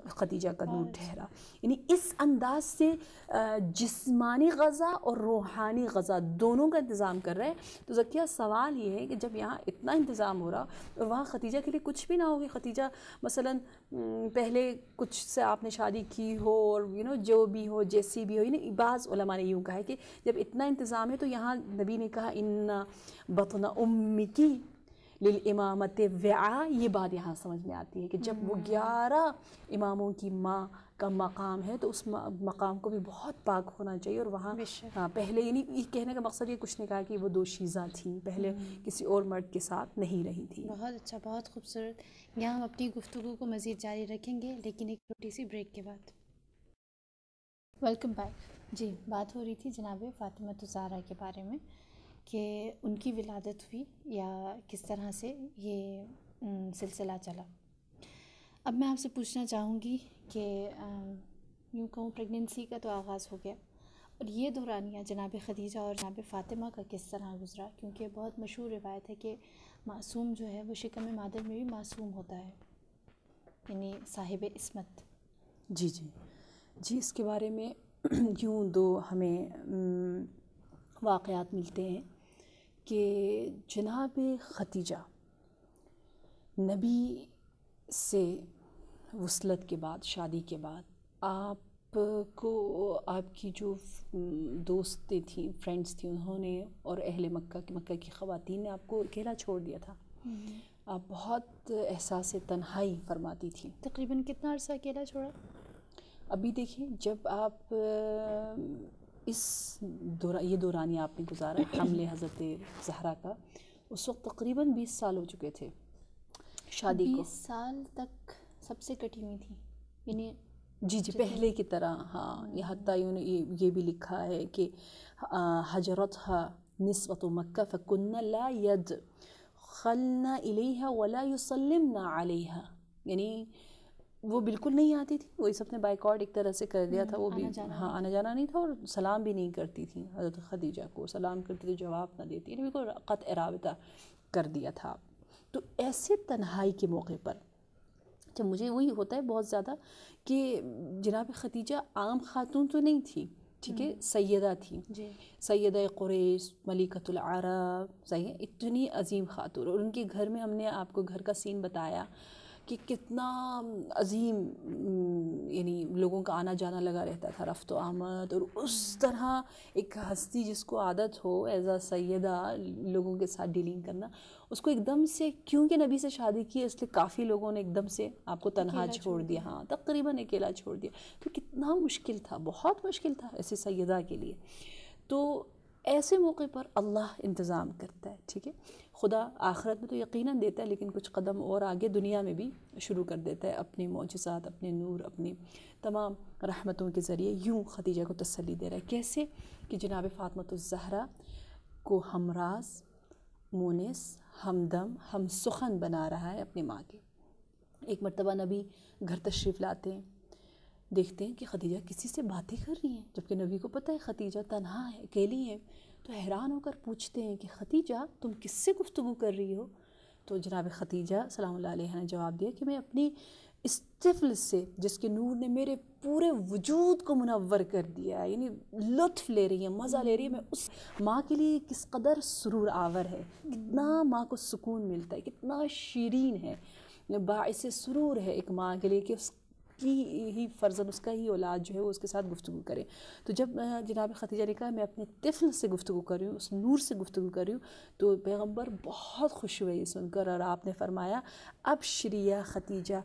خدیجہ کا نور ٹھہرا. یعنی اس انداز سے جسمانی غذا اور روحانی غذا دونوں کا انتظام کر رہے ہیں. تو ذکیہ سوال یہ ہے کہ جب یہاں اتنا انتظام ہو رہا اور وہاں خدیجہ کے لیے کچھ بھی نہ ہوگی. خدیجہ مثلا پہلے کچھ سے آپ نے شادی کی ہو اور جو بھی ہو جیسی بھی ہو. یعنی بعض علماء نے یوں کہا ہے کہ جب اتنا انتظام ہے تو یہاں نبی نے کہا ان بطن امکی للامامت وعاء. یہ بات یہاں سمجھ میں آتی ہے کہ جب وہ 11 اماموں کی ماں کا مقام ہے تو اس مقام کو بھی بہت پاک ہونا چاہیے. اور وہاں پہلے یعنی یہ کہنے کا مقصد یہ کچھ نہیں کہا کہ وہ دوشیزہ تھیں, پہلے کسی اور مرد کے ساتھ نہیں رہی تھیں. بہت اچھا, بہت خوبصورت. یہاں ہم اپنی گفتگو کو مزید جاری رکھیں گے لیکن ایک چھوٹی سی بریک کے بعد. Welcome back. جی, بات ہو رہی تھی جناب فاطمۃ الزہرا کے بارے میں کہ ان کی ولادت ہوئی یا کس طرح سے یہ سلسلہ چلا. اب میں آپ سے پوچھنا چاہوں گی کہ یوں کہوں پریگننسی کا تو آغاز ہو گیا, اور یہ دورانیہ جناب خدیجہ اور جناب فاطمہ کا کس طرح گزرا, کیونکہ بہت مشہور روایت ہے کہ معصوم جو ہے وہ شکم مادر میں بھی معصوم ہوتا ہے, یعنی صاحب عصمت. جی جی جی, اس کے بارے میں یوں دو ہمیں واقعات ملتے ہیں کہ جناب خدیجہ نبی سے وصلت کے بعد, شادی کے بعد, آپ کو آپ کی جو دوستیں تھیں, فرینڈس تھیں, انہوں نے اور اہل مکہ کی خواتین نے آپ کو اکیلا چھوڑ دیا تھا. آپ بہت احساس تنہائی فرماتی تھیں. تقریباً کتنا عرصہ اکیلا چھوڑا؟ ابھی دیکھیں, جب آپ یہ دورانیہ آپ نے گزارا حمل حضرت زہرا کا, اس وقت تقریباً 20 سال ہو چکے تھے شادی کو. 20 سال تک سب سے کٹی ہوئی تھی, یعنی جی جی پہلے کی طرح. ہاں, یہ حتیٰ یہ بھی لکھا ہے کہ حجرتها نسوة مکہ فکن لا يدخلن الیہا ولا یسلمن علیہا. یعنی وہ بالکل نہیں آتی تھی, وہی سب نے بائیکاٹ ایک طرح سے کر دیا تھا. وہ بھی ہاں آنا جانا نہیں تھا, اور سلام بھی نہیں کرتی تھیں حضرت خدیجہ کو. سلام کرتی تو جواب نہ دیتی, یعنی بالکل قطع رابطہ کر دیا تھا. تو ایسے تنہائی کے موقع پر جب مجھے وہی ہوتا ہے بہت زیادہ کہ جناب خدیجہ عام خاتون تو نہیں تھی, ٹھیک ہے, سیدہ تھی, سیدہ قریش, ملکۃ العرب, صحیح ہے, اتنی عظیم خاتون. اور ان کے گھر میں ہم نے آپ کو گھر کا سین بتایا کہ کتنا عظیم, یعنی لوگوں کا آنا جانا لگا رہتا تھا, رفت و آمد. اور اس طرح ایک ہستی جس کو عادت ہو ایز اے سیدہ لوگوں کے ساتھ ڈیلنگ کرنا, اس کو ایک دم سے, کیونکہ نبی سے شادی کی اس لیے کافی لوگوں نے ایک دم سے آپ کو تنہا چھوڑ دیا. ہاں, تقریباً اکیلا چھوڑ دیا. تو کتنا مشکل تھا, بہت مشکل تھا ایسے سیدہ کے لیے. تو ایسے موقع پر اللہ انتظام کرتا ہے, ٹھیک ہے, خدا آخرت میں تو یقیناً دیتا ہے, لیکن کچھ قدم اور آگے دنیا میں بھی شروع کر دیتا ہے اپنے معجزات, اپنے نور, اپنی تمام رحمتوں کے ذریعے. یوں خدیجہ کو تسلی دے رہا ہے. کیسے کہ جناب فاطمۃ الزہرا کو ہمراز, مونس, ہمدم, ہم سخن بنا رہا ہے اپنی ماں کے. ایک مرتبہ نبی گھر تشریف لاتے ہیں, دیکھتے ہیں کہ خدیجہ کسی سے باتیں کر رہی ہیں, جبکہ نبی کو پتہ ہے خدیجہ تنہا ہے, اکیلی ہے. تو حیران ہو کر پوچھتے ہیں کہ خدیجہ تم کس سے گفتگو کر رہی ہو؟ تو جناب خدیجہ سلام اللہ علیہ نے جواب دیا کہ میں اپنی اس طفل سے جس کے نور نے میرے پورے وجود کو منور کر دیا ہے, یعنی لطف لے رہی ہیں, مزہ لے رہی ہے. میں اس ماں کے لیے کس قدر سرور آور ہے, کتنا ماں کو سکون ملتا ہے, کتنا شیرین ہے, باعث سرور ہے ایک ماں کے لیے کہ اس کی ہی فرزند, اس کا ہی اولاد جو ہے وہ اس کے ساتھ گفتگو کرے. تو جب جناب خدیجہ نے کہا میں اپنے طفل سے گفتگو کر رہی ہوں, اس نور سے گفتگو کر رہی ہوں, تو پیغمبر بہت خوش ہوئے یہ سن کر, اور آپ نے فرمایا ابشری یا خدیجہ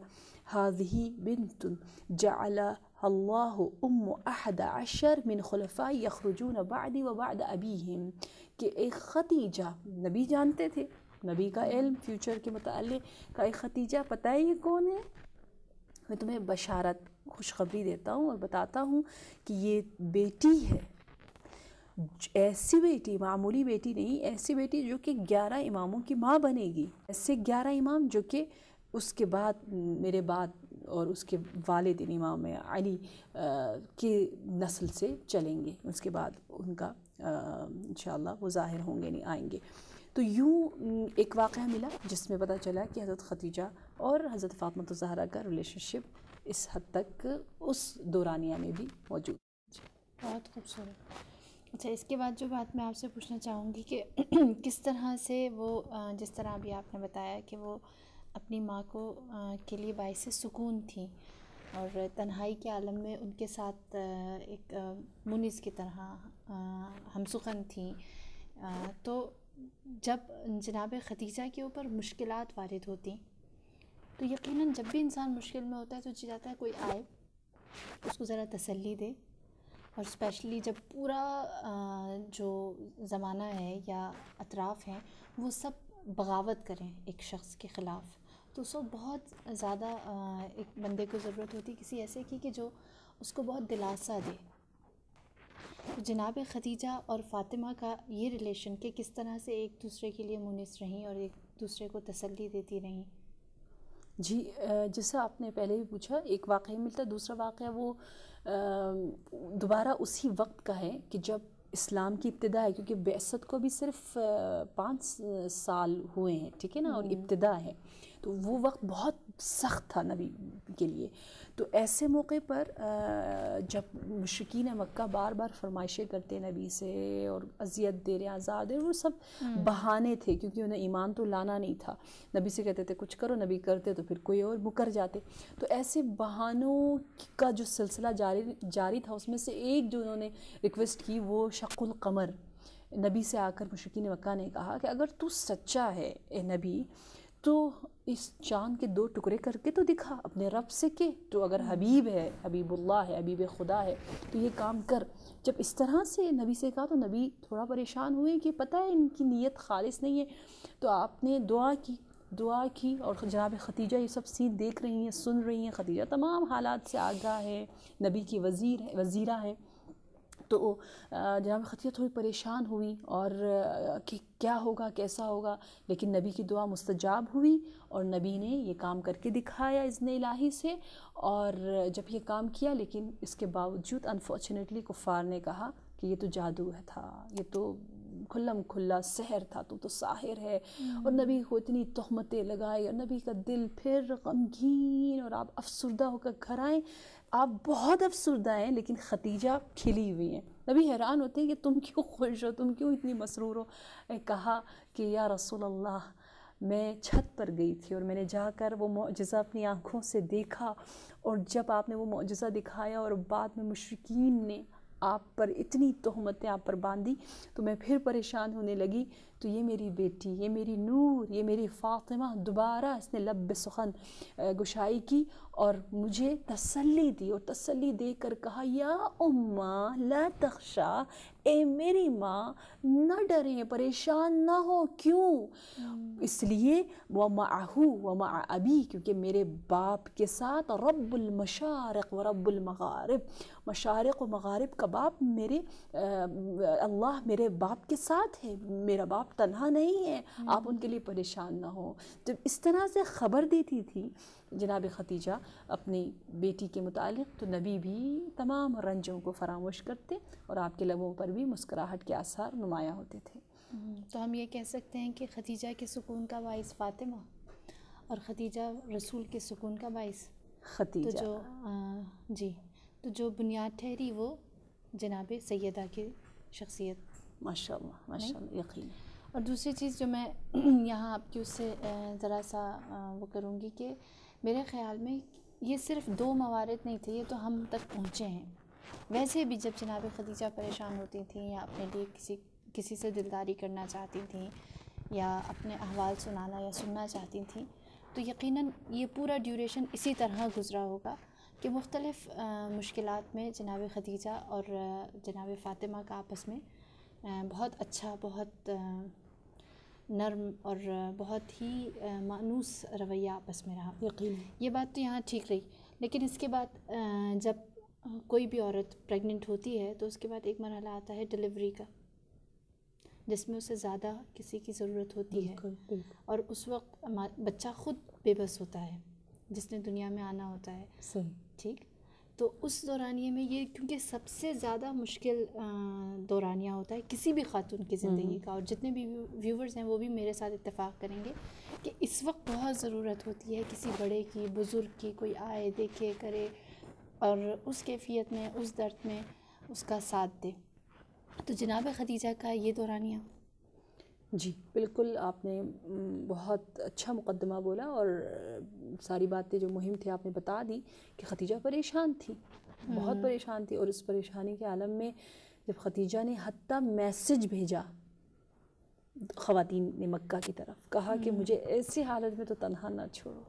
هذه بنت جعلها اللہ ام 11 من خلفاء یخرجون بعدی و بعد ابیہم. کہ ایک خدیجہ, نبی جانتے تھے, نبی کا علم فیوچر کے متعلق, کا ایک خدیجہ پتہ ہے یہ کون ہے؟ میں تمہیں بشارت, خوشخبری دیتا ہوں اور بتاتا ہوں کہ یہ بیٹی ہے, ایسی بیٹی, معمولی بیٹی نہیں, ایسی بیٹی جو کہ 11 اماموں کی ماں بنے گی. ایسے 11 امام جو کہ اس کے بعد, میرے بعد, اور اس کے والد امام علی کی نسل سے چلیں گے, اس کے بعد ان کا انشاءاللہ وہ ظاہر ہوں گے, نہیں آئیں گے. تو یوں ایک واقعہ ملا جس میں پتہ چلا کہ حضرت خدیجہ اور حضرت فاطمۃ الزہرا کا ریلیشن شپ اس حد تک اس دورانیہ میں بھی موجود. بہت خوبصورت. اچھا اس کے بعد جو بات میں آپ سے پوچھنا چاہوں گی کہ کس طرح سے وہ جس طرح ابھی آپ نے بتایا کہ وہ اپنی ماں کو کے لیے باعث سکون تھیں اور تنہائی کے عالم میں ان کے ساتھ ایک منس کی طرح ہم سخن تھیں، تو جب جناب خدیجہ کے اوپر مشکلات وارد ہوتی تو یقیناً جب بھی انسان مشکل میں ہوتا ہے تو چاہتا ہے کوئی آئے اس کو ذرا تسلی دے، اور اسپیشلی جب پورا جو زمانہ ہے یا اطراف ہیں وہ سب بغاوت کریں ایک شخص کے خلاف، تو اس وقت بہت زیادہ ایک بندے کو ضرورت ہوتی کسی ایسے کی کہ جو اس کو بہت دلاسا دے. تو جناب خدیجہ اور فاطمہ کا یہ ریلیشن کہ کس طرح سے ایک دوسرے کے لیے مونس رہیں اور ایک دوسرے کو تسلی دیتی رہیں. جی جیسا آپ نے پہلے بھی پوچھا، ایک واقعہ ملتا ہے، دوسرا واقعہ وہ دوبارہ اسی وقت کا ہے کہ جب اسلام کی ابتدا ہے، کیونکہ بعثت کو بھی صرف 5 سال ہوئے ہیں، ٹھیک ہے نا، اور ابتدا ہے، تو وہ وقت بہت سخت تھا نبی کے لیے. تو ایسے موقع پر جب مشرکین مکہ بار بار فرمائشیں کرتے نبی سے اور اذیت دے رہے ہیں، عذاب دے رہے، وہ سب بہانے تھے، کیونکہ انہیں ایمان تو لانا نہیں تھا. نبی سے کہتے تھے کچھ کرو، نبی کرتے تو پھر کوئی اور مکر جاتے. تو ایسے بہانوں کا جو سلسلہ جاری تھا، اس میں سے ایک جو انہوں نے ریکویسٹ کی وہ شق القمر. نبی سے آ کر مشرکین مکہ نے کہا کہ اگر تو سچا ہے اے نبی تو اس چاند کے 2 ٹکڑے کر کے تو دکھا اپنے رب سے، کہ تو اگر حبیب ہے، حبیب اللہ ہے، حبیب خدا ہے، تو یہ کام کر. جب اس طرح سے نبی سے کہا تو نبی تھوڑا پریشان ہوئے کہ پتہ ہے ان کی نیت خالص نہیں ہے. تو آپ نے دعا کی اور جناب خدیجہ یہ سب سین دیکھ رہی ہیں، سن رہی ہیں. خدیجہ تمام حالات سے آگاہ ہے، نبی کی وزیرہ ہیں. تو جناب خدیجہ تھوڑی پریشان ہوئی اور کہ کیا ہوگا، کیسا ہوگا، لیکن نبی کی دعا مستجاب ہوئی اور نبی نے یہ کام کر کے دکھایا اذن الہی سے. اور جب یہ کام کیا، لیکن اس کے باوجود انفارچونیٹلی کفار نے کہا کہ یہ تو جادو تھا، یہ تو کھلم کھلا سحر تھا، تو ساحر ہے. اور نبی کو اتنی تہمتیں لگائی اور نبی کا دل پھر غمگین، اور آپ افسردہ ہو کر گھر آئیں. آپ بہت افسردہ ہیں، لیکن خدیجہ کھلی ہوئی ہیں. نبی حیران ہوتے ہیں کہ تم کیوں خوش ہو، تم کیوں اتنی مسرور ہو. کہا کہ یا رسول اللہ، میں چھت پر گئی تھی اور میں نے جا کر وہ معجزہ اپنی آنکھوں سے دیکھا، اور جب آپ نے وہ معجزہ دکھایا اور بعد میں مشرکین نے آپ پر اتنی تہمتیں آپ پر باندھی، تو میں پھر پریشان ہونے لگی. تو یہ میری بیٹی، یہ میری نور، یہ میری فاطمہ دوبارہ اس نے لب سخن گشائی کی اور مجھے تسلی دی، اور تسلی دے کر کہا یا اماں لا تخشا، اے میری ماں نہ ڈریں، پریشان نہ ہو. کیوں؟ اس لیے وَمَعَهُ وَمَعَ أَبِي، کیونکہ میرے باپ کے ساتھ رب المشارق و رب المغارب، مشارق و مغارب کا باپ میرے اللہ میرے باپ کے ساتھ ہے، میرا باپ تنہا نہیں ہے، آپ ان کے لیے پریشان نہ ہو. جب اس طرح سے خبر دیتی تھی جناب خدیجہ اپنی بیٹی کے متعلق، تو نبی بھی تمام رنجوں کو فراموش کرتے اور آپ کے لبوں پر بھی مسکراہٹ کے آثار نمایاں ہوتے تھے. تو ہم یہ کہہ سکتے ہیں کہ خدیجہ کے سکون کا باعث فاطمہ اور خدیجہ رسول کے سکون کا باعث خدیجہ. تو جو بنیاد ٹھہری وہ جناب سیدہ کی شخصیت. ماشاء اللہ ماشاء اللہ، یقین. اور دوسری چیز جو میں یہاں آپ کی اس سے ذرا سا وہ کروں گی کہ میرے خیال میں یہ صرف 2 موارد نہیں تھے، یہ تو ہم تک پہنچے ہیں. ویسے بھی جب جناب خدیجہ پریشان ہوتی تھیں یا اپنے لیے کسی سے دلداری کرنا چاہتی تھیں یا اپنے احوال سنانا یا سننا چاہتی تھیں، تو یقیناً یہ پورا ڈیوریشن اسی طرح گزرا ہوگا کہ مختلف مشکلات میں جناب خدیجہ اور جناب فاطمہ کا آپس میں بہت اچھا، بہت نرم اور بہت ہی مانوس رویہ آپس میں رہا. یقین. یہ بات تو یہاں ٹھیک رہی، لیکن اس کے بعد جب کوئی بھی عورت پریگننٹ ہوتی ہے تو اس کے بعد ایک مرحلہ آتا ہے ڈیلیوری کا، جس میں اسے زیادہ کسی کی ضرورت ہوتی ہے. اور اس وقت بچہ خود بے بس ہوتا ہے جس نے دنیا میں آنا ہوتا ہے. صحیح. ٹھیک. تو اس دورانیے میں یہ کیونکہ سب سے زیادہ مشکل دورانیہ ہوتا ہے کسی بھی خاتون کی زندگی کا، اور جتنے بھی ویورز ہیں وہ بھی میرے ساتھ اتفاق کریں گے کہ اس وقت بہت ضرورت ہوتی ہے کسی بڑے کی، بزرگ کی، کوئی آئے دیکھے کرے اور اس کیفیت میں، اس درد میں اس کا ساتھ دے. تو جناب خدیجہ کا یہ دورانیہ. جی بالکل، آپ نے بہت اچھا مقدمہ بولا اور ساری باتیں جو مہم تھی آپ نے بتا دی کہ خدیجہ پریشان تھی، بہت پریشان تھی، اور اس پریشانی کے عالم میں جب خدیجہ نے حتیٰ میسج بھیجا خواتین نے مکہ کی طرف، کہا کہ مجھے ایسی حالت میں تو تنہا نہ چھوڑو،